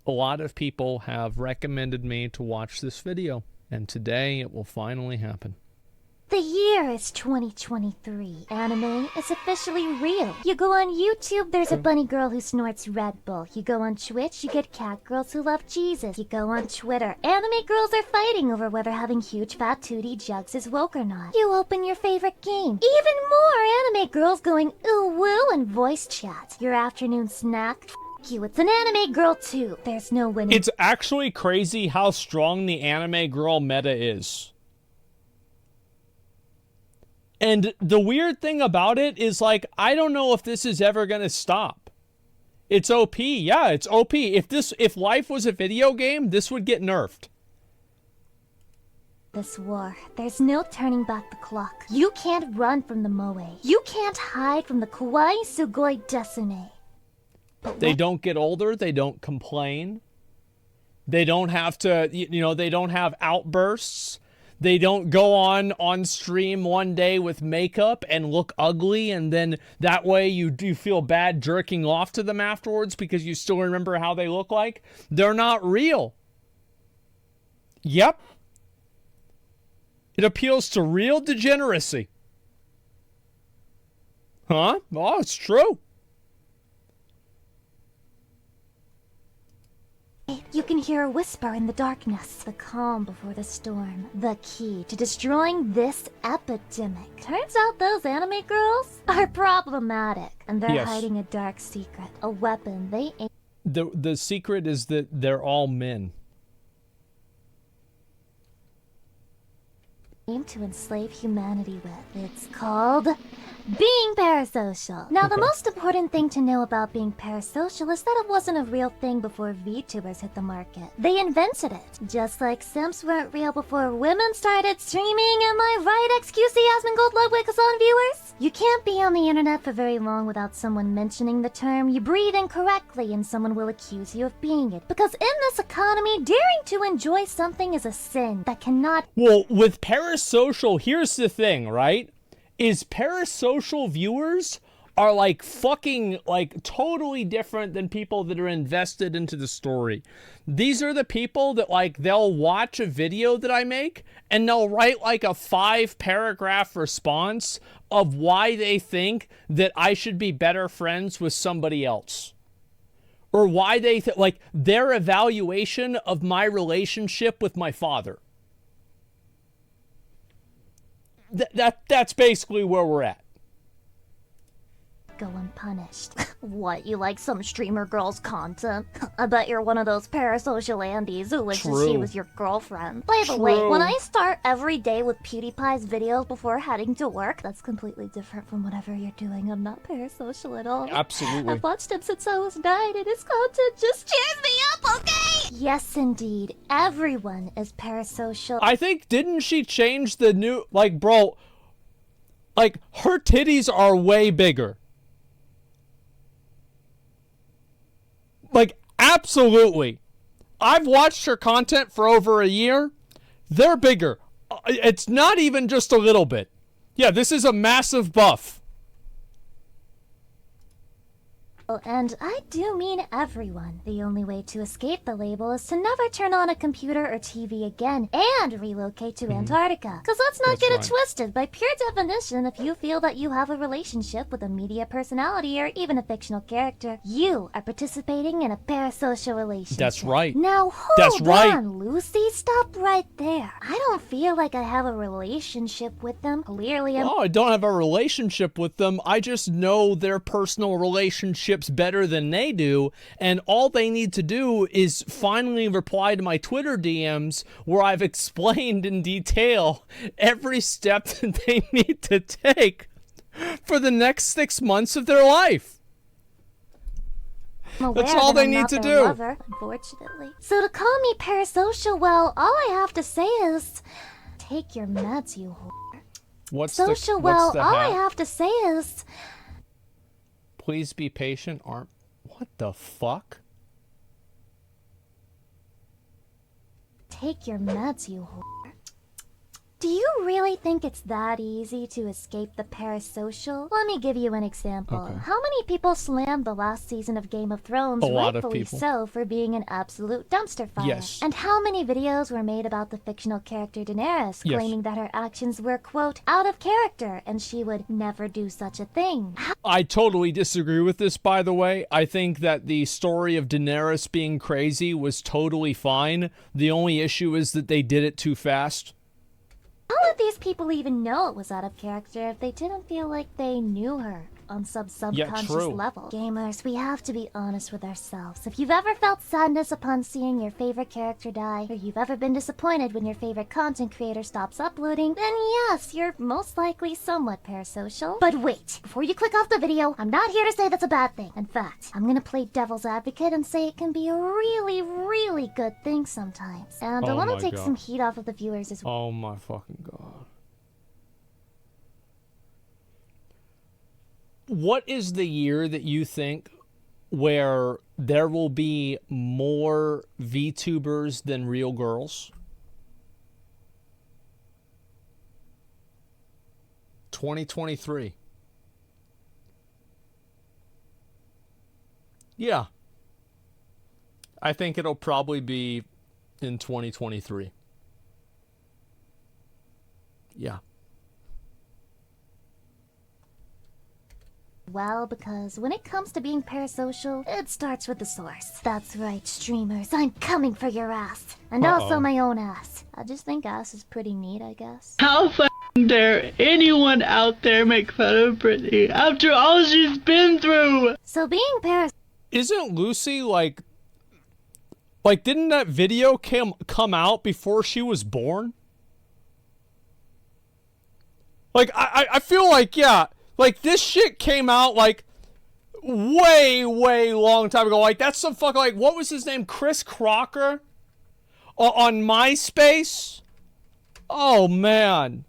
a lot of people have recommended me to watch this video, and today it will finally happen. The year is 2023. Anime is officially real. You go on YouTube, there's a bunny girl who snorts Red Bull. You go on Twitch, you get cat girls who love Jesus. You go on Twitter, anime girls are fighting over whether having huge fat tootie jugs is woke or not. You open your favorite game. Even more anime girls going ooh woo and voice chat. Your afternoon snack, you, it's an anime girl too. There's no winning. It's actually crazy how strong the anime girl meta is. And the weird thing about it is, like, I don't know if this is ever going to stop. It's OP. Yeah, it's OP. If life was a video game, this would get nerfed. This war, there's no turning back the clock. You can't run from the moe. You can't hide from the kawaii sugoi desune. They don't get older. They don't complain. They don't have to, they don't have outbursts. They don't go on stream one day with makeup and look ugly, and then that way you do feel bad jerking off to them afterwards because you still remember how they look like. They're not real. Yep. It appeals to real degeneracy. Huh? Oh, it's true. You can hear a whisper in the darkness. The calm before the storm. The key to destroying this epidemic. Turns out those anime girls are problematic. And they're hiding a dark secret. A weapon they ain't. The secret is that they're all men. Aim to enslave humanity with. It's called being parasocial. Now, the most important thing to know about being parasocial is that it wasn't a real thing before VTubers hit the market. They invented it. Just like simps weren't real before women started streaming. Am I right, XQC Asmongold Ludwig viewers? You can't be on the internet for very long without someone mentioning the term. You breathe incorrectly and someone will accuse you of being it. Because in this economy, daring to enjoy something is a sin that cannot... Well, with parasocial, here's the thing, right? Is parasocial viewers are like fucking like totally different than people that are invested into the story. These are the people that like they'll watch a video that I make and they'll write like a 5-paragraph response of why they think that I should be better friends with somebody else. Or why they like their evaluation of my relationship with my father. That's basically where we're at. Go unpunished. What, you like some streamer girl's content? I bet you're one of those parasocial Andes who wishes she was your girlfriend. By the way, when I start every day with PewDiePie's videos before heading to work, that's completely different from whatever you're doing. I'm not parasocial at all. Absolutely. I've watched him since I was 9 and his content just cheers me up, okay? Yes, indeed. Everyone is parasocial. I think, didn't she change the new, like, bro, like, her titties are way bigger. Like, absolutely. I've watched her content for over a year. They're bigger. It's not even just a little bit. Yeah, this is a massive buff. And I do mean everyone. The only way to escape the label is to never turn on a computer or TV again and relocate to Antarctica. Because let's not get it twisted. By pure definition, if you feel that you have a relationship with a media personality or even a fictional character, you are participating in a parasocial relationship. That's right. Now hold on, Lucy. Stop right there. I don't feel like I have a relationship with them. Clearly I'm... Oh, I don't have a relationship with them. I just know their personal relationships better than they do, and all they need to do is finally reply to my Twitter DMs where I've explained in detail every step that they need to take for the next 6 months of their life. That's all they need to do. Lover, unfortunately. So to call me parasocial, well, all I have to say is take your meds, you whore. What's all I have to say is please be patient. What the fuck? Take your meds, you whore. Do you really think it's that easy to escape the parasocial? Let me give you an example. Okay. How many people slammed the last season of Game of Thrones, A lot of rightfully people. so, for being an absolute dumpster fire? Yes. And how many videos were made about the fictional character Daenerys, Yes. claiming that her actions were, quote, out of character, and she would never do such a thing? I totally disagree with this, by the way. I think that the story of Daenerys being crazy was totally fine. The only issue is that they did it too fast. How would these people even know it was out of character if they didn't feel like they knew her on some subconscious true. level? Gamers, we have to be honest with ourselves. If you've ever felt sadness upon seeing your favorite character die, or you've ever been disappointed when your favorite content creator stops uploading, then yes, you're most likely somewhat parasocial. But wait, before you click off the video, I'm not here to say that's a bad thing. In fact, I'm gonna play devil's advocate and say it can be a really, really good thing sometimes. And I Oh want my to take God. some heat off of the viewers as well. Oh my fucking god. What is the year that you think where there will be more VTubers than real girls? 2023. Yeah. I think it'll probably be in 2023. Yeah. Well, because when it comes to being parasocial, it starts with the source. That's right, streamers, I'm coming for your ass. And also my own ass. I just think ass is pretty neat, I guess. How f***ing dare anyone out there make fun of Brittany after all she's been through? So being Isn't Lucy like didn't that video come out before she was born? Like I feel like, yeah, like this shit came out like way long time ago. Like that's some fucking, like, what was his name, Chris Crocker on MySpace? Oh man.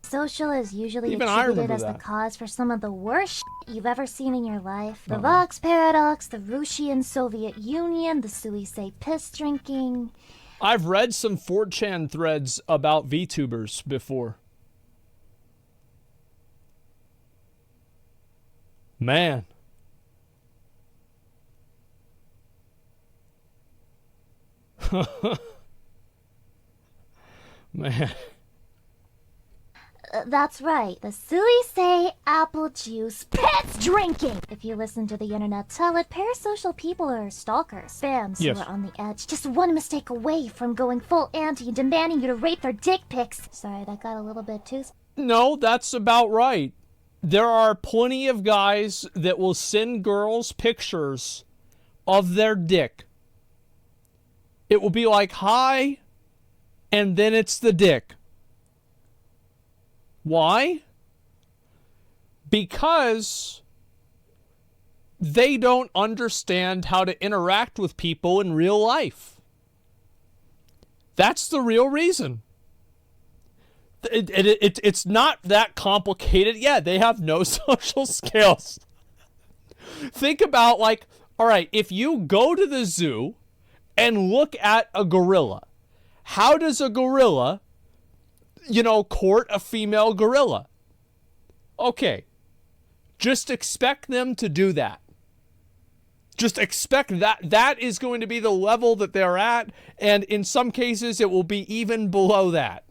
Social is usually Even I attributed remember as the that. cause for some of the worst shit you've ever seen in your life. The Vox Paradox, the Russian Soviet Union, the Suisei piss drinking. I've read some 4chan threads about VTubers before. Man. Man. That's right, the Suisei apple juice piss drinking! If you listen to the internet tell it, parasocial people are stalkers. Spams Yes. who are on the edge, just one mistake away from going full anti and demanding you to rape their dick pics. Sorry, that got a little bit too... No, that's about right. There are plenty of guys that will send girls pictures of their dick. It will be like, hi, and then it's the dick. Why? Because they don't understand how to interact with people in real life. That's the real reason. It's not that complicated. Yeah, they have no social skills. Think about, like, all right, if you go to the zoo and look at a gorilla, how does a gorilla, court a female gorilla? Okay, just expect them to do that. Just expect that. That is going to be the level that they're at, and in some cases, it will be even below that.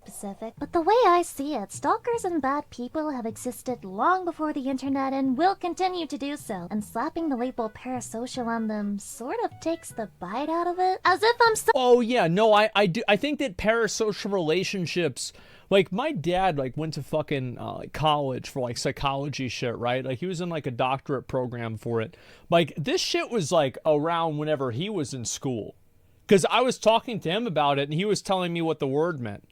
Specific. But the way I see it, stalkers and bad people have existed long before the internet and will continue to do so. And slapping the label parasocial on them sort of takes the bite out of it. As if I'm so... Oh yeah, no, I do. I think that parasocial relationships, like my dad, like went to fucking college for like psychology shit, right? Like he was in like a doctorate program for it. Like this shit was like around whenever he was in school, because I was talking to him about it and he was telling me what the word meant.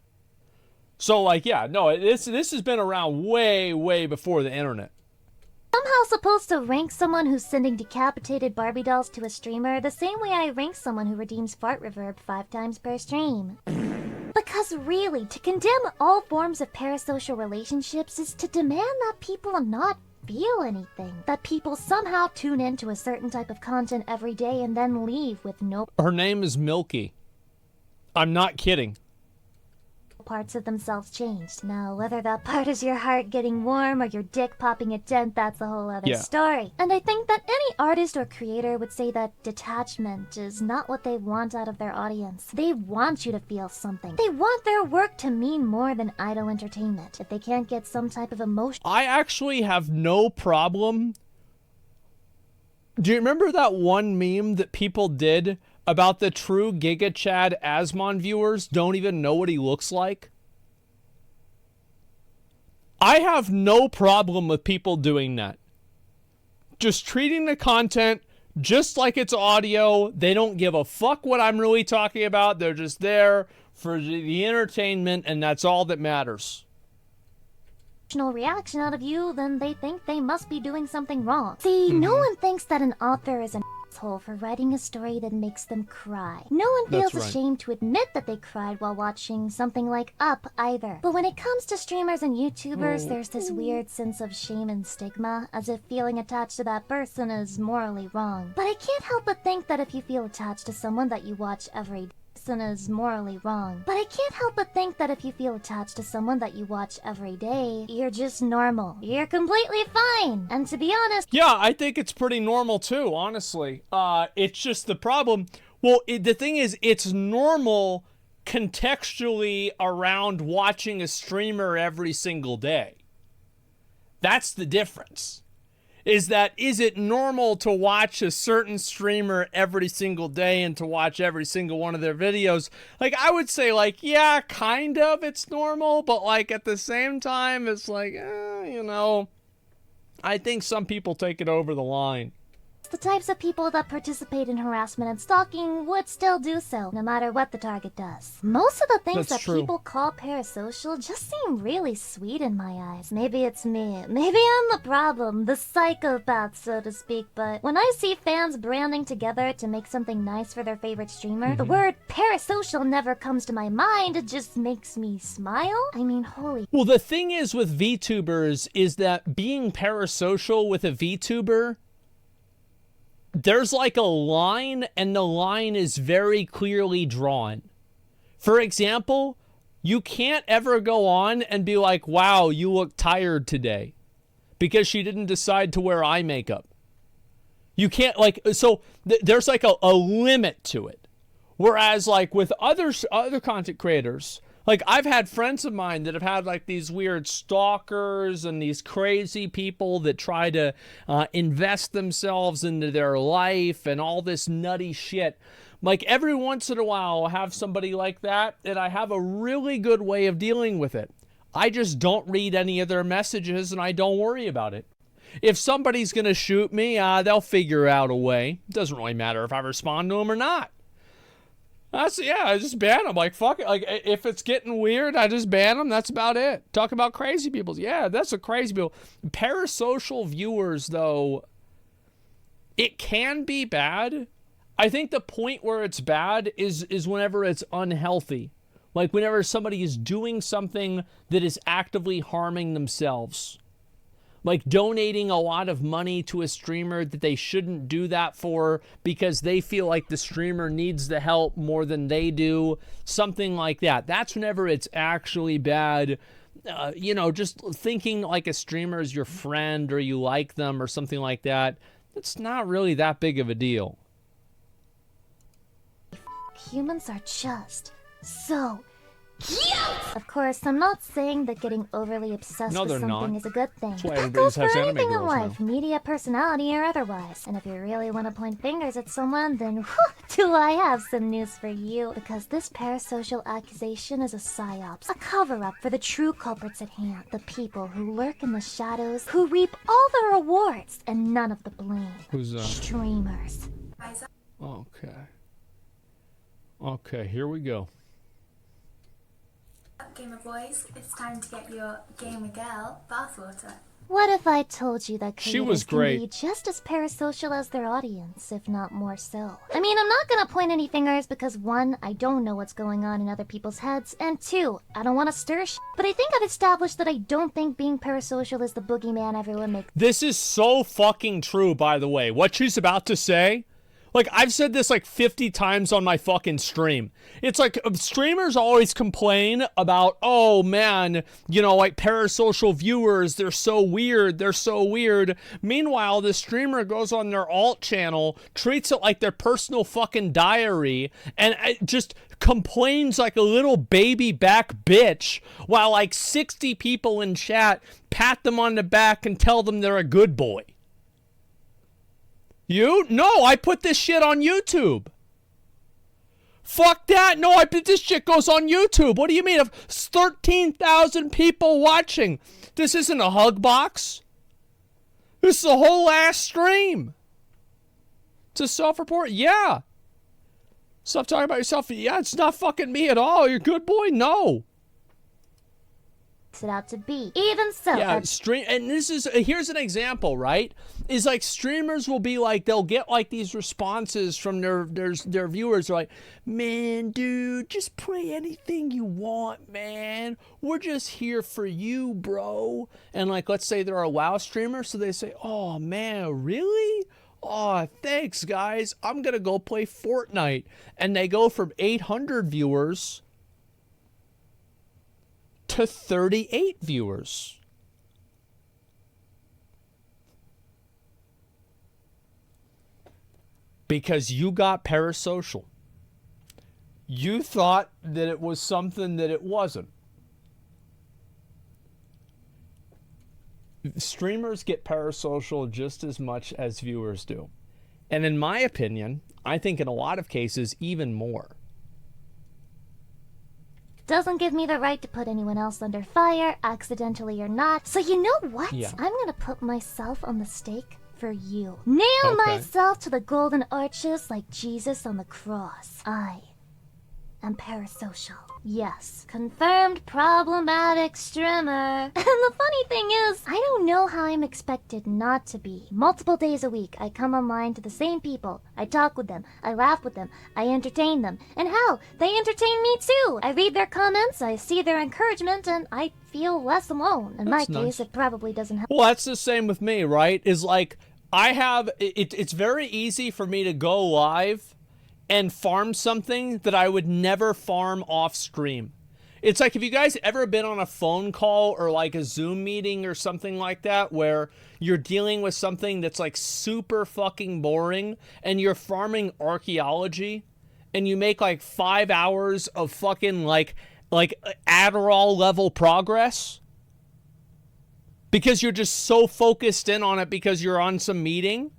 So like, yeah, no, this has been around way before the internet. Somehow supposed to rank someone who's sending decapitated Barbie dolls to a streamer the same way I rank someone who redeems fart reverb 5 times per stream. Because really, to condemn all forms of parasocial relationships is to demand that people not feel anything. That people somehow tune into a certain type of content every day and then leave with no... Her name is Milky. I'm not kidding. parts of themselves changed. Now, whether that part is your heart getting warm or your dick popping a dent, that's a whole other story. And I think that any artist or creator would say that detachment is not what they want out of their audience. They want you to feel something. They want their work to mean more than idle entertainment. If they can't get some type of emotion... I actually have no problem. Do you remember that one meme that people did about the true Giga Chad Asmon viewers don't even know what he looks like? I have no problem with people doing that. Just treating the content just like it's audio. They don't give a fuck what I'm really talking about. They're just there for the entertainment, and that's all that matters. Reaction out of you, then they think they must be doing something wrong. See, no one thinks that an author is an asshole for writing a story that makes them cry. No one feels ashamed to admit that they cried while watching something like Up either. But when it comes to streamers and YouTubers, there's this weird sense of shame and stigma, as if feeling attached to that person is morally wrong. But I can't help but think that if you feel attached to someone that you watch every day, is morally wrong. But I can't help but think that if you feel attached to someone that you watch every day, you're just normal. You're completely fine. And to be honest... Yeah, I think it's pretty normal too, honestly. It's just the problem... Well, the thing is, it's normal contextually around watching a streamer every single day. That's the difference. Is it normal to watch a certain streamer every single day and to watch every single one of their videos? Like, I would say, like, yeah, kind of, it's normal, but, like, at the same time, it's like, you know, I think some people take it over the line. The types of people that participate in harassment and stalking would still do so, no matter what the target does. Most of the things that people call parasocial just seem really sweet in my eyes. Maybe it's me. Maybe I'm the problem, the psychopath, so to speak, but when I see fans branding together to make something nice for their favorite streamer, the word parasocial never comes to my mind. It just makes me smile. I mean, holy... Well, the thing is with VTubers is that being parasocial with a VTuber... there's like a line, and the line is very clearly drawn. For example, you can't ever go on and be like, wow, you look tired today, because she didn't decide to wear eye makeup. You can't, like, so there's like a limit to it. Whereas like with other content creators, like I've had friends of mine that have had like these weird stalkers and these crazy people that try to invest themselves into their life and all this nutty shit. Like every once in a while I'll have somebody like that, and I have a really good way of dealing with it. I just don't read any of their messages, and I don't worry about it. If somebody's gonna shoot me, they'll figure out a way. It doesn't really matter if I respond to them or not. I just ban them. Like, fuck it. Like, if it's getting weird, I just ban them. That's about it. Talk about crazy people. Yeah, that's a crazy people. Parasocial viewers, though, it can be bad. I think the point where it's bad is whenever it's unhealthy. Like, whenever somebody is doing something that is actively harming themselves. Like donating a lot of money to a streamer that they shouldn't do that for because they feel like the streamer needs the help more than they do. Something like that. That's whenever it's actually bad. You know, just thinking like a streamer is your friend or you like them or something like that. It's not really that big of a deal. Humans are just so... yes! Of course, I'm not saying that getting overly obsessed with something is a good thing. That goes for anything in life, media, personality, or otherwise. And if you really want to point fingers at someone, then do I have some news for you. Because this parasocial accusation is a psyops, a cover-up for the true culprits at hand. The people who lurk in the shadows, who reap all the rewards and none of the blame. Who's that? Streamers. Okay. Okay, here we go. Gamer boys, it's time to get your gamer girl bathwater. What if I told you that She was creators can great. be just as parasocial as their audience, if not more so? I mean, I'm not gonna point any fingers because 1, I don't know what's going on in other people's heads, and 2, I don't want to stir shit. But I think I've established that I don't think being parasocial is the boogeyman everyone makes. This is so fucking true, by the way. What she's about to say, Like, I've said this like 50 times on my fucking stream. It's like streamers always complain about, oh man, you know, like parasocial viewers, they're so weird, they're so weird. Meanwhile, the streamer goes on their alt channel, treats it like their personal fucking diary, and just complains like a little baby back bitch, while like 60 people in chat pat them on the back and tell them they're a good boy. You? No, I put this shit on YouTube. Fuck that. No, this shit goes on YouTube. What do you mean? If 13,000 people watching. This isn't a hug box. This is a whole ass stream. It's a self-report. Yeah. Stop talking about yourself. Yeah, it's not fucking me at all. You're a good boy. No. It out to be. Even so. Yeah, and this is, here's an example, right? Is like streamers will be like, they'll get like these responses from their viewers. They're like, man, dude, just play anything you want, man. We're just here for you, bro. And like, let's say they're a WoW streamer, so they say, oh man, really? Oh, thanks, guys. I'm gonna go play Fortnite. And they go from 800 viewers to 38 viewers. Because you got parasocial. You thought that it was something that it wasn't. Streamers get parasocial just as much as viewers do. And in my opinion, I think in a lot of cases, even more. Doesn't give me the right to put anyone else under fire, accidentally or not. So you know what? Yeah. I'm gonna put myself on the stake for you. Nail myself to the golden arches like Jesus on the cross. I am parasocial. Yes, confirmed problematic streamer. And the funny thing is, I don't know how I'm expected not to be. Multiple days a week, I come online to the same people. I talk with them, I laugh with them, I entertain them. And hell, they entertain me too. I read their comments, I see their encouragement, and I feel less alone. In my case, it probably doesn't help. Well, that's the same with me, right? Is like, I have, it's very easy for me to go live and farm something that I would never farm off stream. It's like, have you guys ever been on a phone call or like a Zoom meeting or something like that where you're dealing with something that's like super fucking boring and you're farming archaeology and you make like 5 hours of fucking like Adderall level progress because you're just so focused in on it because you're on some meeting?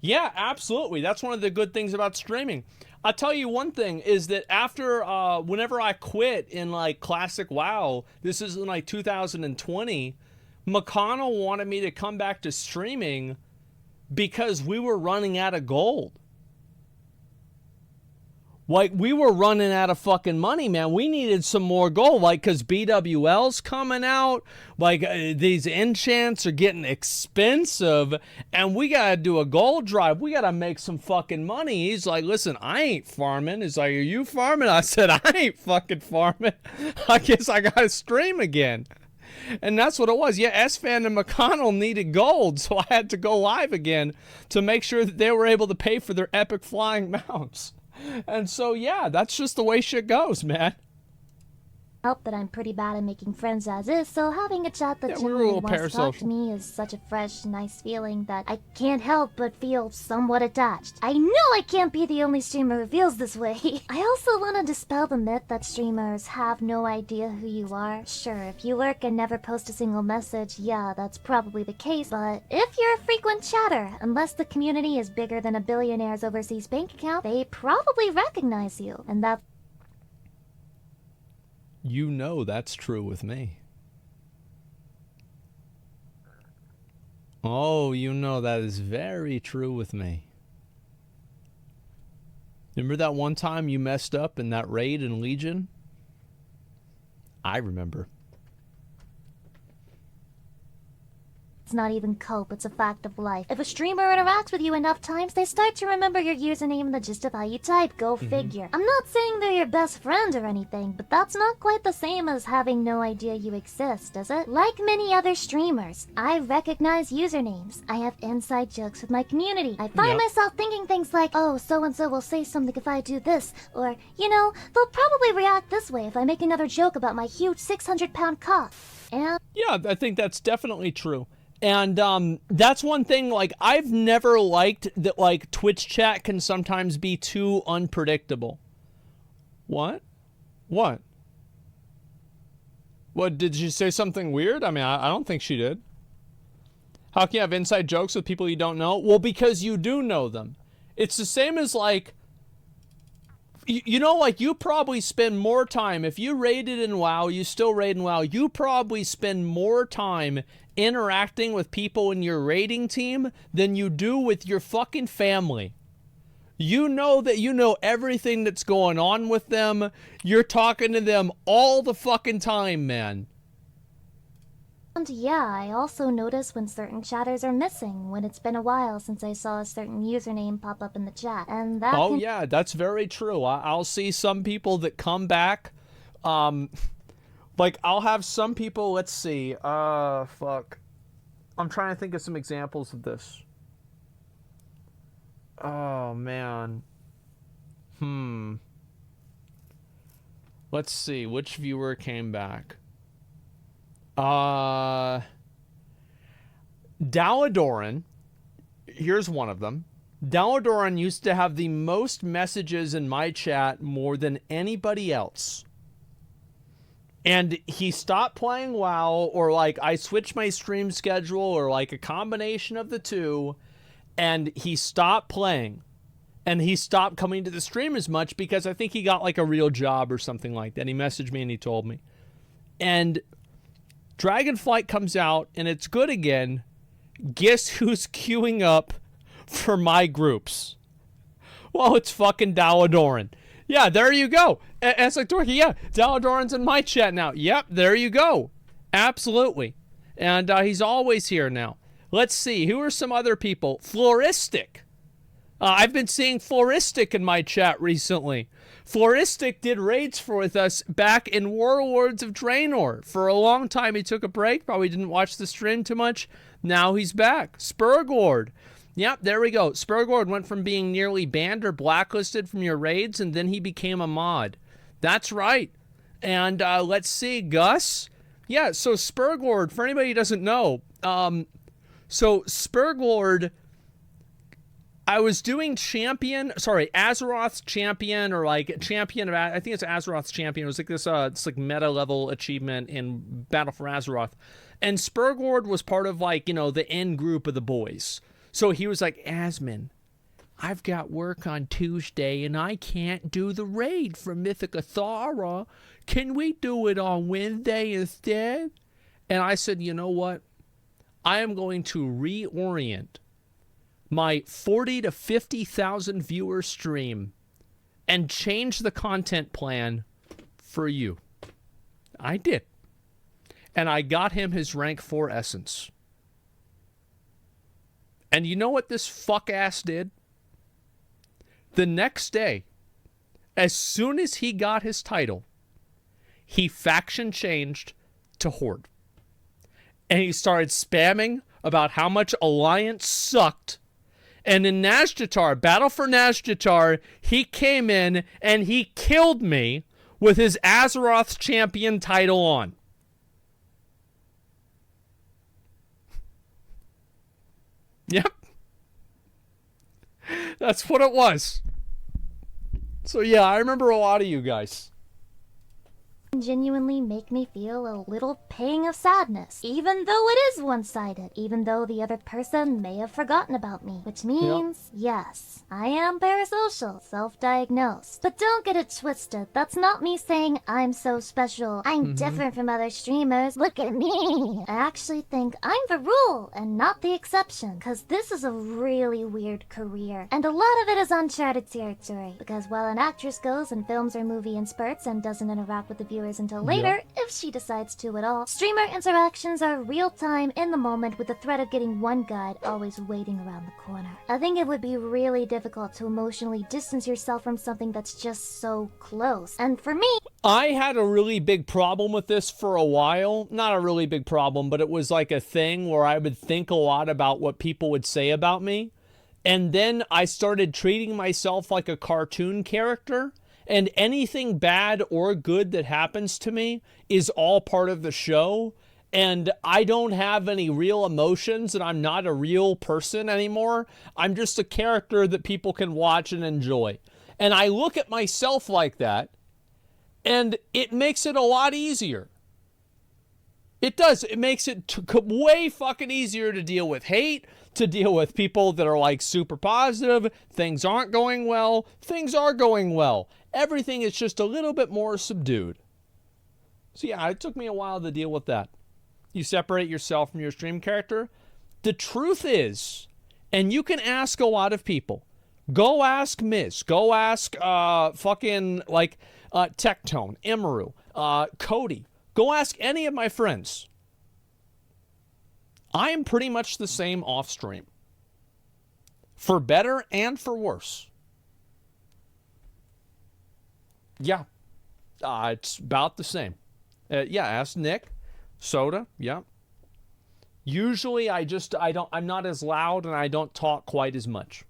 Yeah, absolutely. That's one of the good things about streaming. I'll tell you one thing is that after, whenever I quit in like Classic WoW, this is in like 2020, McConnell wanted me to come back to streaming because we were running out of gold. Like, we were running out of fucking money, man. We needed some more gold, like, because BWL's coming out. Like, these enchants are getting expensive, and we got to do a gold drive. We got to make some fucking money. He's like, listen, I ain't farming. He's like, are you farming? I said, I ain't fucking farming. I guess I got to stream again. And that's what it was. Yeah, S-Fan and McConnell needed gold, so I had to go live again to make sure that they were able to pay for their epic flying mounts. And so, yeah, that's just the way shit goes, man. Help that I'm pretty bad at making friends as is, so having a chat that we're a genuinely little wants to talk to parasocial. me is such a fresh, nice feeling that I can't help but feel somewhat attached. I know I can't be the only streamer who feels this way. I also want to dispel the myth that streamers have no idea who you are. Sure, if you lurk and never post a single message, yeah, that's probably the case, but if you're a frequent chatter, unless the community is bigger than a billionaire's overseas bank account, they probably recognize you, and that's You know that's true with me. Oh, you know that is very true with me. Remember that one time you messed up in that raid in Legion? I remember. It's not even cope, it's a fact of life. If a streamer interacts with you enough times, they start to remember your username and the gist of how you type. Go figure. I'm not saying they're your best friend or anything, but that's not quite the same as having no idea you exist, is it? Like many other streamers, I recognize usernames. I have inside jokes with my community. I find myself thinking things like, oh, so-and-so will say something if I do this, or, you know, they'll probably react this way if I make another joke about my huge 600-pound cock. And Yeah, I think that's definitely true. And that's one thing, like, I've never liked that, like, Twitch chat can sometimes be too unpredictable. What? What? What, did you say something weird? I mean, I don't think she did. How can you have inside jokes with people you don't know? Well, because you do know them. It's the same as, like, you know, like, you probably spend more time, if you raided in WoW, you still raid in WoW, you probably spend more time interacting with people in your raiding team than you do with your fucking family. You know that you know everything that's going on with them. You're talking to them all the fucking time, man. yeah, I also notice when certain chatters are missing, when it's been a while since I saw a certain username pop up in the chat, and that Oh yeah, that's very true. I'll see some people that come back, like, I'll have some people, let's see, fuck. I'm trying to think of some examples of this. Oh, man. Let's see, which viewer came back? Daladoran, here's one of them. Daladoran used to have the most messages in my chat more than anybody else. And he stopped playing WoW, or, like, I switched my stream schedule, or, like, a combination of the two, and he stopped playing. And he stopped coming to the stream as much because I think he got, like, a real job or something like that. He messaged me and he told me. And Dragonflight comes out, and it's good again. Guess who's queuing up for my groups? Well, it's fucking Daladoran. Yeah, there you go. And it's like, Dorky, yeah, Daladoran's in my chat now. Yep, there you go. Absolutely. And he's always here now. Let's see, who are some other people? Floristic. I've been seeing Floristic in my chat recently. Floristic did raids with us back in Warlords of Draenor. For a long time, he took a break. Probably didn't watch the stream too much. Now he's back. Spurglord. Yep, there we go. Spurglord went from being nearly banned or blacklisted from your raids, and then he became a mod. That's right. And let's see, Gus. Yeah, so Spurglord, for anybody who doesn't know, so Spurglord, I was doing Azeroth's champion, or like champion of, I think it's Azeroth's champion. It was like this, it's like meta level achievement in Battle for Azeroth. And Spurglord was part of, like, you know, the end group of the boys. So he was like, Asmon, I've got work on Tuesday and I can't do the raid for Mythic Athara. Can we do it on Wednesday instead? And I said, you know what? I am going to reorient my 40 to 50,000 viewer stream and change the content plan for you. I did. And I got him his rank 4 essence. And you know what this fuck ass did? The next day, as soon as he got his title, he faction changed to Horde. And he started spamming about how much Alliance sucked. And in Nazjatar, Battle for Nazjatar, he came in and he killed me with his Azeroth's champion title on. Yep. That's what it was. So yeah, I remember a lot of you guys. Genuinely make me feel a little pang of sadness, even though it is one-sided, even though the other person may have forgotten about me, which means, yes, I am parasocial, self-diagnosed. But don't get it twisted, that's not me saying I'm so special, I'm different from other streamers, look at me. I actually think I'm the rule and not the exception, cause this is a really weird career, and a lot of it is uncharted territory, because while an actress goes and films her movie in spurts and doesn't interact with the viewers viewers until later, if she decides to at all. Streamer interactions are real-time in the moment, with the threat of getting one guide always waiting around the corner. I think it would be really difficult to emotionally distance yourself from something that's just so close. And for me, I had a really big problem with this for a while. Not a really big problem, but it was like a thing where I would think a lot about what people would say about me. And then I started treating myself like a cartoon character. And anything bad or good that happens to me is all part of the show. And I don't have any real emotions, and I'm not a real person anymore. I'm just a character that people can watch and enjoy. And I look at myself like that, and it makes it a lot easier. It does. It makes it way fucking easier to deal with hate, to deal with people that are like super positive. Things aren't going well. Things are going well. Everything is just a little bit more subdued. So yeah, it took me a while to deal with that. You separate yourself from your stream character. The truth is, and you can ask a lot of people. Go ask Miz. Go ask fucking like Tectone, Emeru, Cody. Go ask any of my friends. I am pretty much the same off stream. For better and for worse. Yeah. It's about the same. Yeah, ask Nick. Soda, yeah. Usually I'm not as loud and I don't talk quite as much.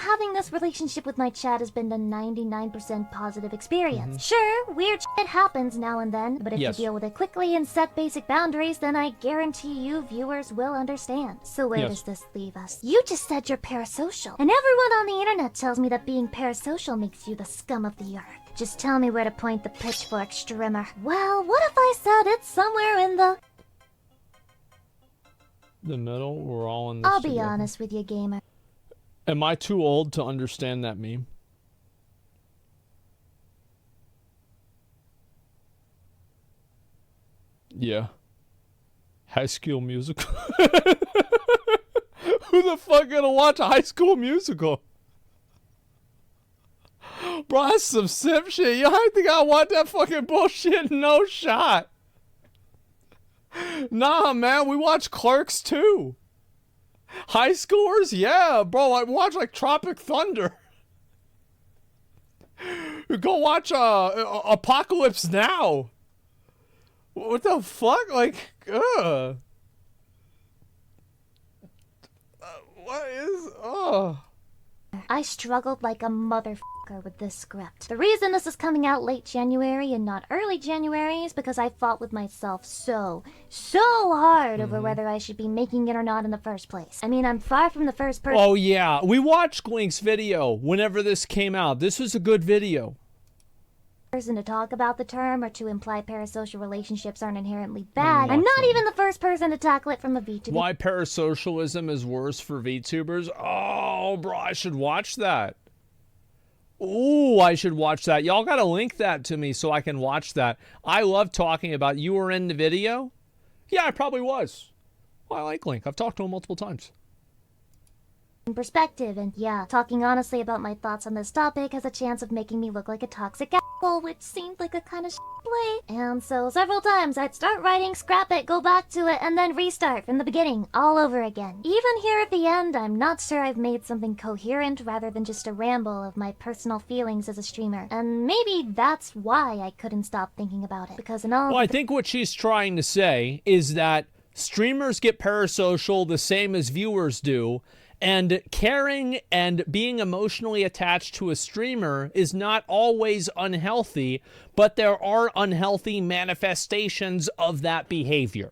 having this relationship with my chat has been a 99% positive experience. Sure, weird shit happens now and then, but if you deal with it quickly and set basic boundaries, then I guarantee you viewers will understand. So where does this leave us? You just said you're parasocial, and everyone on the internet tells me that being parasocial makes you the scum of the earth. Just tell me where to point the pitchfork, Strimmer. Well, what if I said it's somewhere in the middle? We're all in this I'll be together. honest with you, gamer. Am I too old to understand that meme? Yeah. High School Musical. Who the fuck gonna watch a High School Musical? Bro, that's some simp shit. Yo, I think I want that fucking bullshit. No shot. Nah, man, we watch Clerks too. High schoolers? Yeah, bro, I watch like Tropic Thunder. Go watch Apocalypse Now. What the fuck? Like, ugh. What is, I struggled like a motherfucker with this script. The reason this is coming out late January and not early January is because I fought with myself so hard over whether I should be making it or not in the first place. I mean, I'm far from the first person. Oh yeah, we watched Glink's video whenever this came out. This was a good video. To talk about the term or to imply parasocial relationships aren't inherently bad. I'm not even the first person to tackle it from a VTuber. Why parasocialism is worse for VTubers? Oh, bro, I should watch that. Ooh, I should watch that. Y'all gotta link that to me so I can watch that. I love talking about. You were in the video? Yeah, I probably was. Well, I like Link. I've talked to him multiple times. Perspective, and yeah, talking honestly about my thoughts on this topic has a chance of making me look like a toxic asshole, which seemed like a kind of play. And so several times I'd start writing, scrap it, go back to it, and then restart from the beginning, all over again. Even here at the end, I'm not sure I've made something coherent rather than just a ramble of my personal feelings as a streamer. And maybe that's why I couldn't stop thinking about it, because in all— Well, I think what she's trying to say is that streamers get parasocial the same as viewers do, and caring and being emotionally attached to a streamer is not always unhealthy, but there are unhealthy manifestations of that behavior.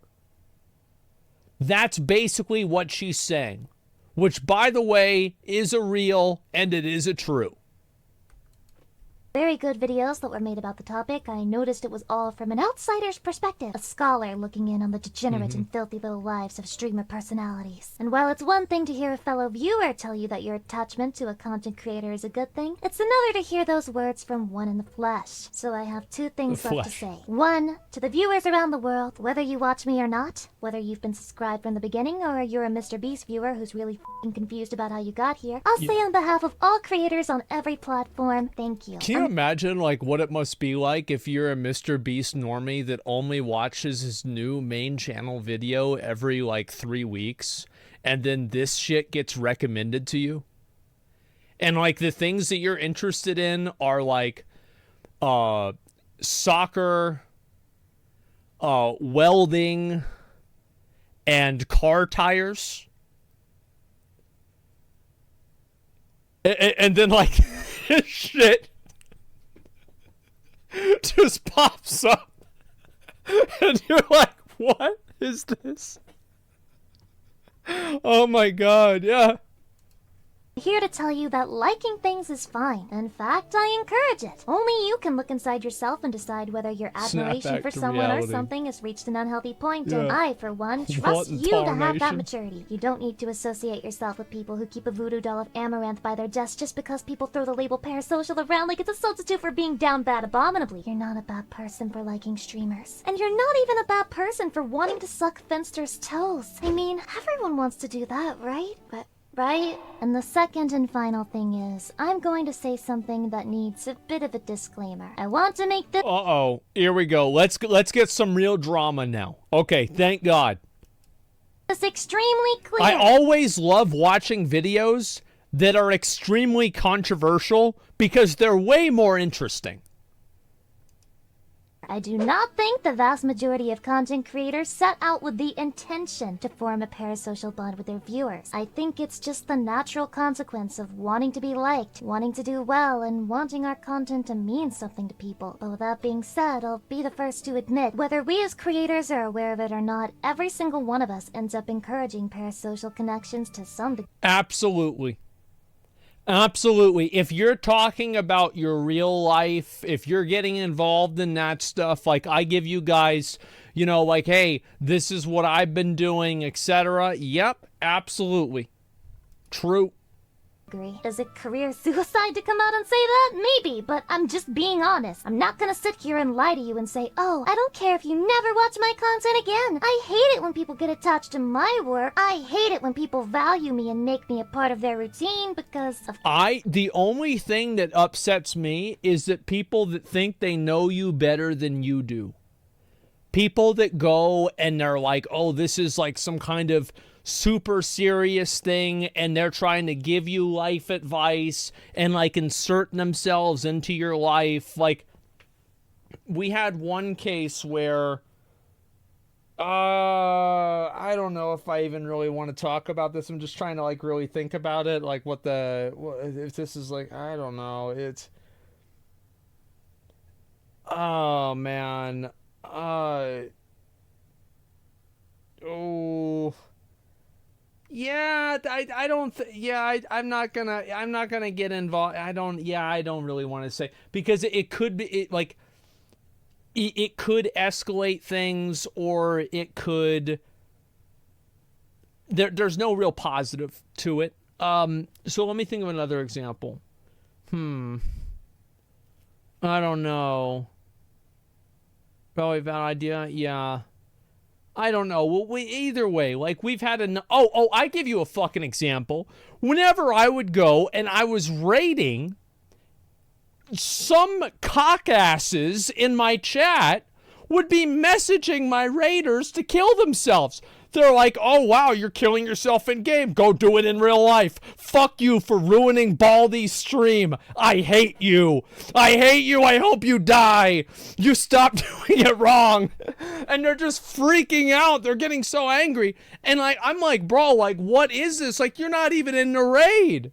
That's basically what she's saying, which, by the way, is a real and it is a true. Very good videos that were made about the topic. I noticed it was all from an outsider's perspective, a scholar looking in on the degenerate and filthy little lives of streamer personalities. And while it's one thing to hear a fellow viewer tell you that your attachment to a content creator is a good thing, it's another to hear those words from one in the flesh. So I have two things left to say. One, to the viewers around the world, whether you watch me or not, whether you've been subscribed from the beginning or you're a Mr. Beast viewer who's really f***ing confused about how you got here, I'll say on behalf of all creators on every platform, thank you. Can you you imagine like what it must be like if you're a Mr. Beast normie that only watches his new main channel video every like 3 weeks, and then this shit gets recommended to you? And like the things that you're interested in are like soccer, welding, and car tires. And then like his shit just pops up. And you're like, what is this? Oh my god, yeah. Here to tell you that liking things is fine. In fact, I encourage it. Only you can look inside yourself and decide whether your admiration for someone or something has reached an unhealthy point. And I, for one, trust you to have that maturity. You don't need to associate yourself with people who keep a voodoo doll of amaranth by their desk just because people throw the label parasocial around like it's a substitute for being down bad abominably. You're not a bad person for liking streamers. And you're not even a bad person for wanting to suck Finster's toes. I mean, everyone wants to do that, right? Right? And the second and final thing is, I'm going to say something that needs a bit of a disclaimer. I want to make this— Uh-oh. Here we go. Let's get some real drama now. Okay, thank God. It's extremely clear. I always love watching videos that are extremely controversial because they're way more interesting. I do not think the vast majority of content creators set out with the intention to form a parasocial bond with their viewers. I think it's just the natural consequence of wanting to be liked, wanting to do well, and wanting our content to mean something to people. But with that being said, I'll be the first to admit, whether we as creators are aware of it or not, every single one of us ends up encouraging parasocial connections to some degree. Absolutely. Absolutely. If you're talking about your real life, if you're getting involved in that stuff, like I give you guys, you know, like, hey, this is what I've been doing, etc. Yep, absolutely. True. Is it career suicide to come out and say that? Maybe, but I'm just being honest. I'm not gonna sit here and lie to you and say, oh, I don't care if you never watch my content again. I hate it when people get attached to my work. I hate it when people value me and make me a part of their routine because of— The only thing that upsets me is that people that think they know you better than you do. People that go and they're like, oh, this is like some kind of super serious thing, and they're trying to give you life advice and like insert themselves into your life. Like, we had one case where I don't know if I even really want to talk about this. I'm just trying to like really think about it, like if this is like, I don't know, it's oh man, oh yeah, I don't I'm not gonna get involved. I don't really want to say, because it could be it could escalate things, or it could there's no real positive to it. So let me think of another example. I don't know. Probably a bad idea. Yeah. I don't know. Well, either way, like we've had I give you a fucking example. Whenever I would go and I was raiding, some cockasses in my chat would be messaging my raiders to kill themselves. They're like, oh wow, you're killing yourself in game. Go do it in real life. Fuck you for ruining Baldi's stream. I hate you. I hate you. I hope you die. You stopped doing it wrong. And they're just freaking out. They're getting so angry. And I'm like, bro, like, what is this? Like, you're not even in the raid.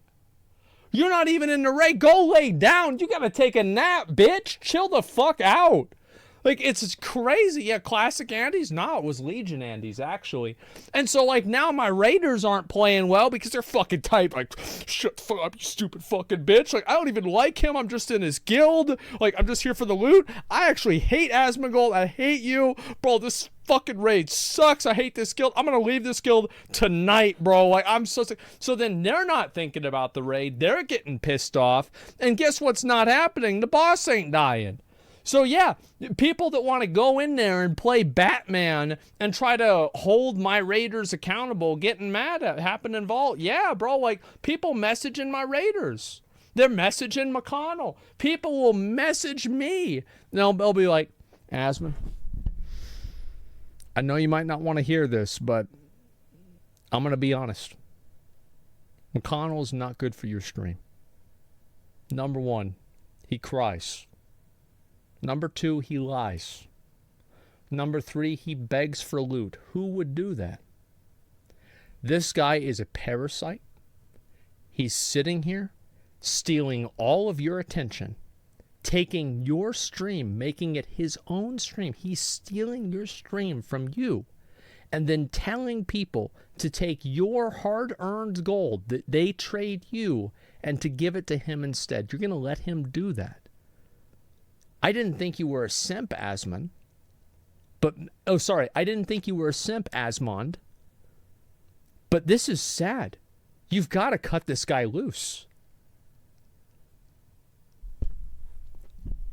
You're not even in the raid. Go lay down. You gotta take a nap, bitch. Chill the fuck out. Like, it's crazy. Yeah, Classic Andes? No, it was Legion Andes, actually. And so, like, now my Raiders aren't playing well because they're fucking type. Like, shut the fuck up, you stupid fucking bitch. Like, I don't even like him. I'm just in his guild. Like, I'm just here for the loot. I actually hate Asmongold. I hate you. Bro, this fucking raid sucks. I hate this guild. I'm gonna leave this guild tonight, bro. Like, I'm so sick. So then they're not thinking about the raid. They're getting pissed off. And guess what's not happening? The boss ain't dying. So yeah, people that want to go in there and play Batman and try to hold my raiders accountable, getting mad at happened in Vault. Yeah, bro, like people messaging my raiders. They're messaging McConnell. People will message me. They'll be like, Asmon, I know you might not want to hear this, but I'm going to be honest. McConnell's not good for your stream. Number one, he cries. Number two, he lies. Number three, he begs for loot. Who would do that? This guy is a parasite. He's sitting here, stealing all of your attention, taking your stream, making it his own stream. He's stealing your stream from you, and then telling people to take your hard-earned gold that they trade you and to give it to him instead. You're going to let him do that. I didn't think you were a simp, Asmon. I didn't think you were a simp, Asmond. But this is sad. You've got to cut this guy loose.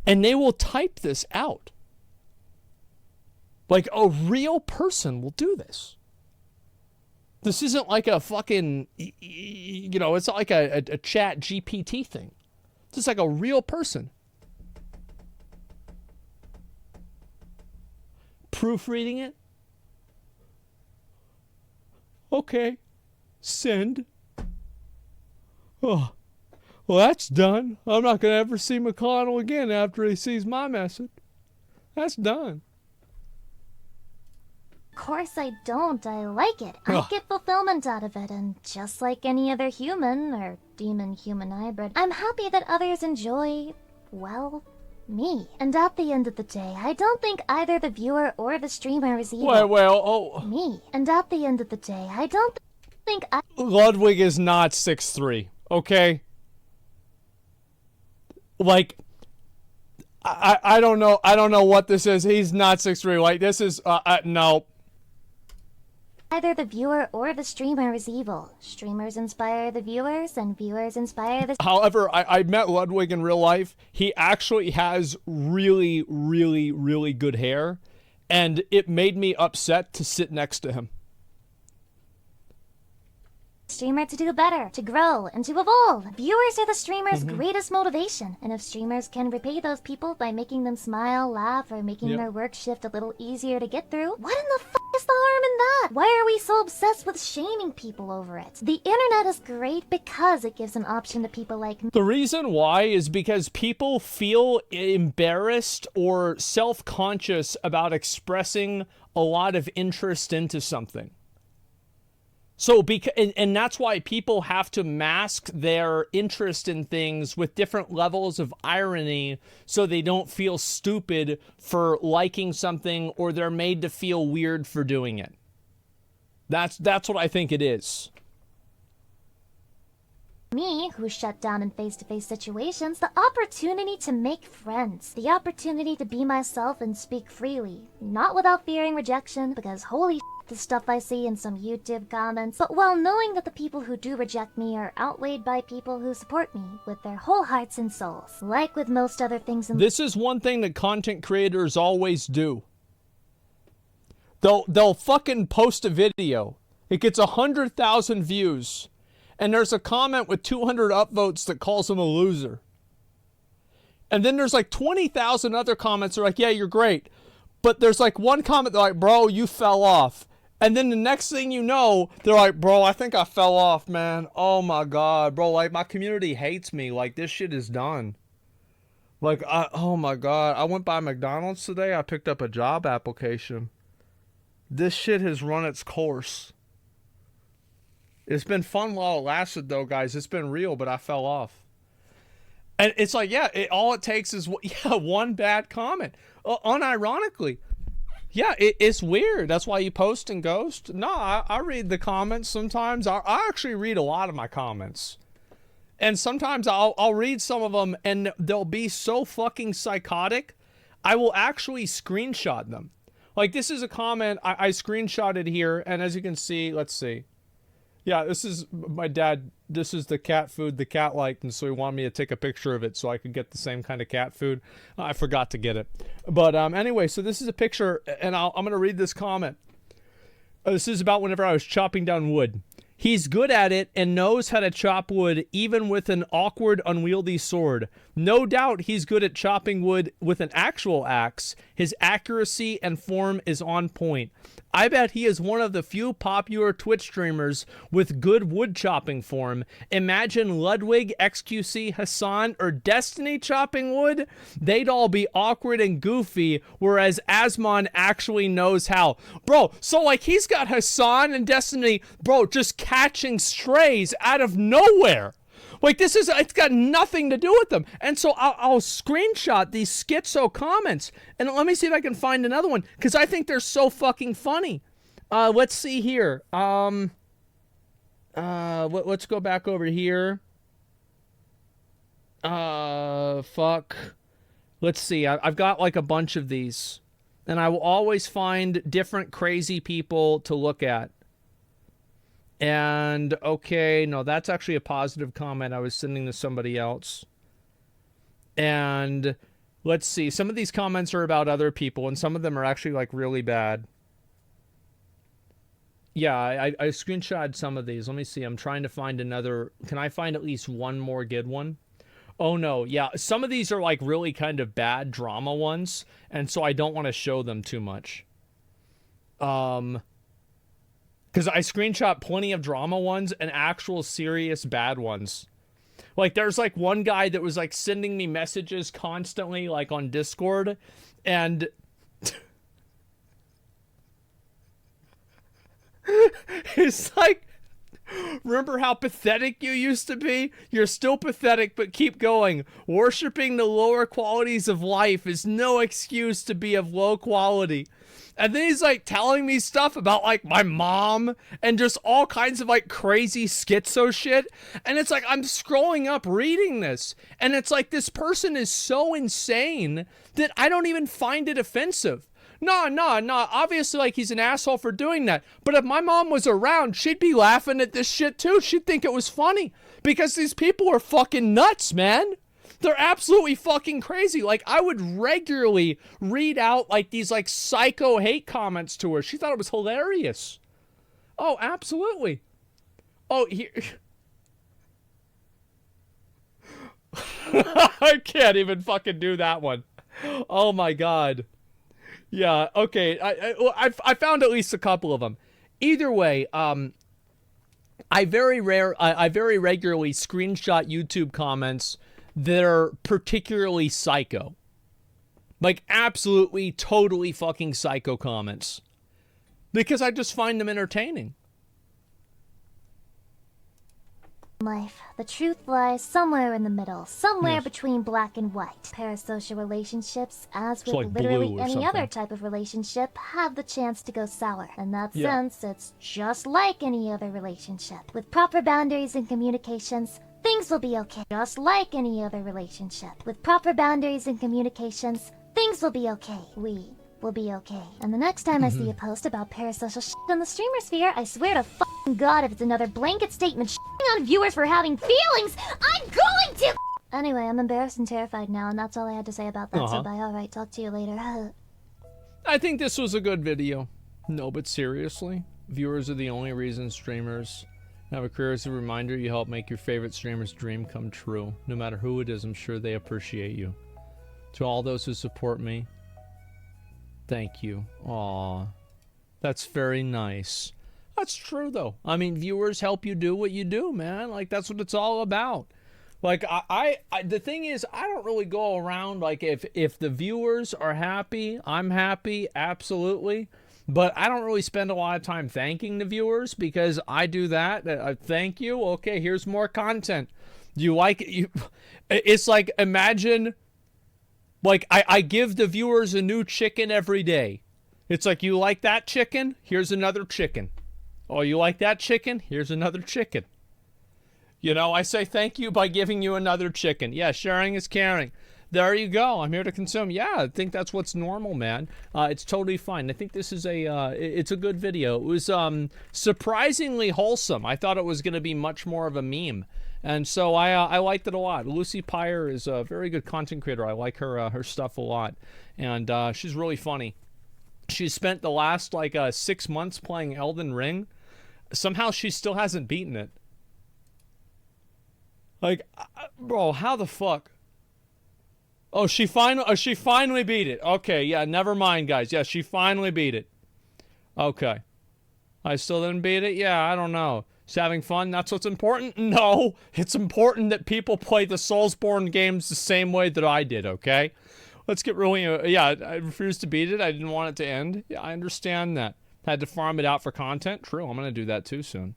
And they will type this out. Like a real person will do this. This isn't like a fucking, it's not like a chat GPT thing. It's just like a real person. Proofreading it. Okay. Send. Oh. Well, that's done. I'm not going to ever see McConnell again after he sees my message. That's done. Of course I don't. I like it. I get fulfillment out of it, and just like any other human, or demon-human hybrid, I'm happy that others enjoy, well, me. And at the end of the day, I don't think either the viewer or the streamer is evil. Me. And at the end of the day, I don't think Ludwig is not 6'3", okay? Like, I don't know what this is. He's not 6'3". Like, this is, no. Either the viewer or the streamer is evil. Streamers inspire the viewers, and viewers inspire the... However, I met Ludwig in real life. He actually has really, really, really good hair, and it made me upset to sit next to him. Streamer to do better, to grow, and to evolve. Viewers are the streamer's greatest motivation, and if streamers can repay those people by making them smile, laugh, or making their work shift a little easier to get through, what in the f*** is the harm in that? Why are we so obsessed with shaming people over it? The internet is great because it gives an option to people like me. The reason why is because people feel embarrassed or self-conscious about expressing a lot of interest into something. So, and that's why people have to mask their interest in things with different levels of irony so they don't feel stupid for liking something, or they're made to feel weird for doing it. That's what I think it is. Me, who's shut down in face-to-face situations, the opportunity to make friends, the opportunity to be myself and speak freely, not without fearing rejection, because holy shit, the stuff I see in some YouTube comments, but while knowing that the people who do reject me are outweighed by people who support me with their whole hearts and souls. Like with most other things in this is one thing that content creators always do. They'll fucking post a video. It gets 100,000 views. And there's a comment with 200 upvotes that calls him a loser. And then there's like 20,000 other comments that are like, yeah, you're great. But there's like one comment they're like, bro, you fell off. And then the next thing you know, they're like, bro, I think I fell off, man. Oh my God, bro, like my community hates me. Like this shit is done. Like, oh my God, I went by McDonald's today. I picked up a job application. This shit has run its course. It's been fun while it lasted, though, guys. It's been real, but I fell off. And it's like, yeah, all it takes is one bad comment. Unironically. Yeah, it's weird. That's why you post and ghost. No, I read the comments sometimes. I actually read a lot of my comments. And sometimes I'll read some of them, and they'll be so fucking psychotic, I will actually screenshot them. Like, this is a comment I screenshotted here, and as you can see, let's see. Yeah, this is my dad. This is the cat food the cat liked, and so he wanted me to take a picture of it so I could get the same kind of cat food. I forgot to get it. But anyway, so this is a picture, and I'm going to read this comment. This is about whenever I was chopping down wood. He's good at it and knows how to chop wood even with an awkward, unwieldy sword. No doubt he's good at chopping wood with an actual axe. His accuracy and form is on point. I bet he is one of the few popular Twitch streamers with good wood chopping form. Imagine Ludwig, XQC, Hassan, or Destiny chopping wood. They'd all be awkward and goofy, whereas Asmon actually knows how. Bro, so like he's got Hassan and Destiny, bro, just catching strays out of nowhere. Like this is, it's got nothing to do with them. And so I'll screenshot these schizo comments and let me see if I can find another one because I think they're so fucking funny. Let's see here. Let's go back over here. Fuck. Let's see. I've got like a bunch of these and I will always find different crazy people to look at. And, okay, no, that's actually a positive comment I was sending to somebody else. And, let's see, some of these comments are about other people, and some of them are actually, like, really bad. Yeah, I screenshotted some of these. Let me see, I'm trying to find another. Can I find at least one more good one? Oh, no, yeah, some of these are, like, really kind of bad drama ones, and so I don't want to show them too much. Because I screenshot plenty of drama ones and actual serious bad ones. Like, there's, like, one guy that was, like, sending me messages constantly, like, on Discord. And it's like, remember how pathetic you used to be? You're still pathetic, but keep going. Worshipping the lower qualities of life is no excuse to be of low quality. And then he's like telling me stuff about like my mom and just all kinds of like crazy schizo shit. And it's like, I'm scrolling up reading this. And it's like, this person is so insane that I don't even find it offensive. No. Obviously, like, he's an asshole for doing that. But if my mom was around, she'd be laughing at this shit too. She'd think it was funny. Because these people are fucking nuts, man. They're absolutely fucking crazy. Like, I would regularly read out, like, these, like, psycho hate comments to her. She thought it was hilarious. Oh, absolutely. Oh, here. I can't even fucking do that one. Oh, my God. Yeah, okay. I found at least a couple of them. Either way, I very regularly screenshot YouTube comments that are particularly psycho. Like, absolutely, totally fucking psycho comments. Because I just find them entertaining. Life. The truth lies somewhere in the middle, somewhere Yes. between black and white. Parasocial relationships, as with like literally blue or any something. other type of relationship, have the chance to go sour. In that Yeah. sense, it's just like any other relationship. With proper boundaries and communications, things will be okay. Just like any other relationship. With proper boundaries and communications, things will be okay. We will be okay. And the next time I see a post about parasocial shit in the streamer sphere, I swear to fucking God, if it's another blanket statement shitting on viewers for having feelings, I'm going to. Anyway, I'm embarrassed and terrified now, and that's all I had to say about that. So bye. All right, talk to you later. I think this was a good video. No, but seriously, viewers are the only reason streamers have a career. As a reminder, you help make your favorite streamer's dream come true. No matter who it is, I'm sure they appreciate you. To all those who support me, thank you. Aw, that's very nice. That's true, though. I mean, viewers help you do what you do, man. Like, that's what it's all about. Like, I the thing is, I don't really go around, like, if the viewers are happy, I'm happy, absolutely. But I don't really spend a lot of time thanking the viewers because I do that. Thank you. Okay, here's more content. Do you like it? It's like, imagine, like, I give the viewers a new chicken every day. It's like, you like that chicken? Here's another chicken. Oh, you like that chicken? Here's another chicken. You know, I say thank you by giving you another chicken. Yeah, sharing is caring. There you go. I'm here to consume. Yeah, I think that's what's normal, man. It's totally fine. I think this is it's a good video. It was surprisingly wholesome. I thought it was going to be much more of a meme. And so I liked it a lot. Lucy Pyre is a very good content creator. I like her stuff a lot. And she's really funny. She spent the last, like, 6 months playing Elden Ring. Somehow she still hasn't beaten it. Like, bro, how the fuck? Oh, she finally beat it. Okay, yeah, never mind, guys. Yeah, she finally beat it. Okay. I still didn't beat it? Yeah, I don't know. Is having fun? That's what's important? No. It's important that people play the Soulsborne games the same way that I did, okay? Let's get really... yeah, I refused to beat it. I didn't want it to end. Yeah, I understand that. Had to farm it out for content. True, I'm going to do that too soon.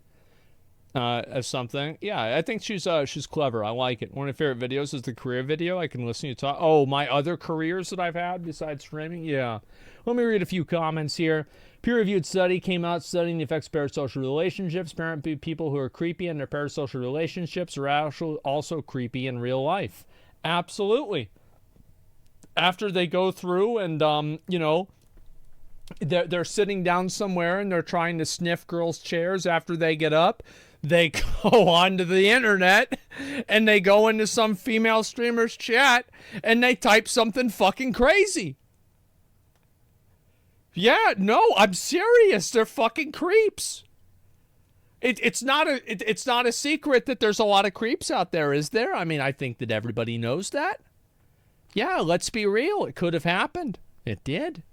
As something. Yeah, I think she's clever. I like it. One of my favorite videos is the career video. I can listen to you talk. Oh, my other careers that I've had besides streaming? Yeah. Let me read a few comments here. Peer-reviewed study came out studying the effects of parasocial relationships. Apparently, people who are creepy in their parasocial relationships are actually also creepy in real life. Absolutely. After they go through and, you know, they're sitting down somewhere and they're trying to sniff girls' chairs after they get up, they go onto the internet and they go into some female streamer's chat and they type something fucking crazy. Yeah, no, I'm serious. They're fucking creeps. It's not a secret that there's a lot of creeps out there, is there? I mean, I think that everybody knows that. Yeah, let's be real. It could have happened. It did.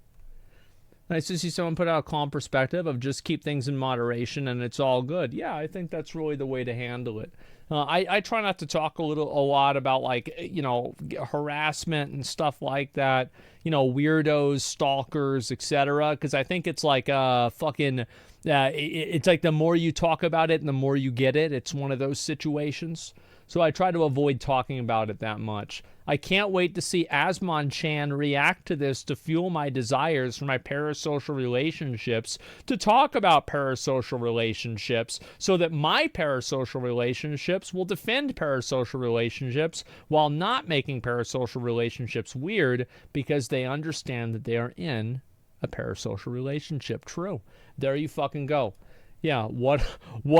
Nice to see someone put out a calm perspective of just keep things in moderation and it's all good. Yeah, I think that's really the way to handle it. I try not to talk a lot about, like, you know, harassment and stuff like that, you know, weirdos, stalkers, etc. Because I think it's like fucking, it's like the more you talk about it and the more you get it. It's one of those situations. So I try to avoid talking about it that much. I can't wait to see Asmongold react to this to fuel my desires for my parasocial relationships, to talk about parasocial relationships, so that my parasocial relationships will defend parasocial relationships while not making parasocial relationships weird because they understand that they are in a parasocial relationship. True. There you fucking go. Yeah, what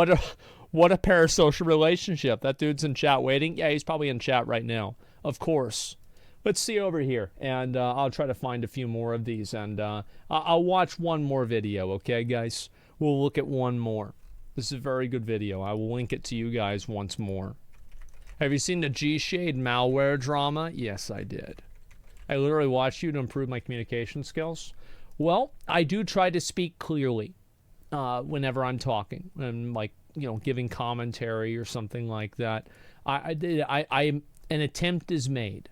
a parasocial relationship. That dude's in chat waiting. Yeah, he's probably in chat right now. Of course. Let's see over here, and I'll try to find a few more of these, and I'll watch one more video, okay, guys? We'll look at one more. This is a very good video. I will link it to you guys once more. Have you seen the G-Shade malware drama? Yes, I did. I literally watched you to improve my communication skills. Well, I do try to speak clearly whenever I'm talking, and, like, you know, giving commentary or something like that. An attempt is made.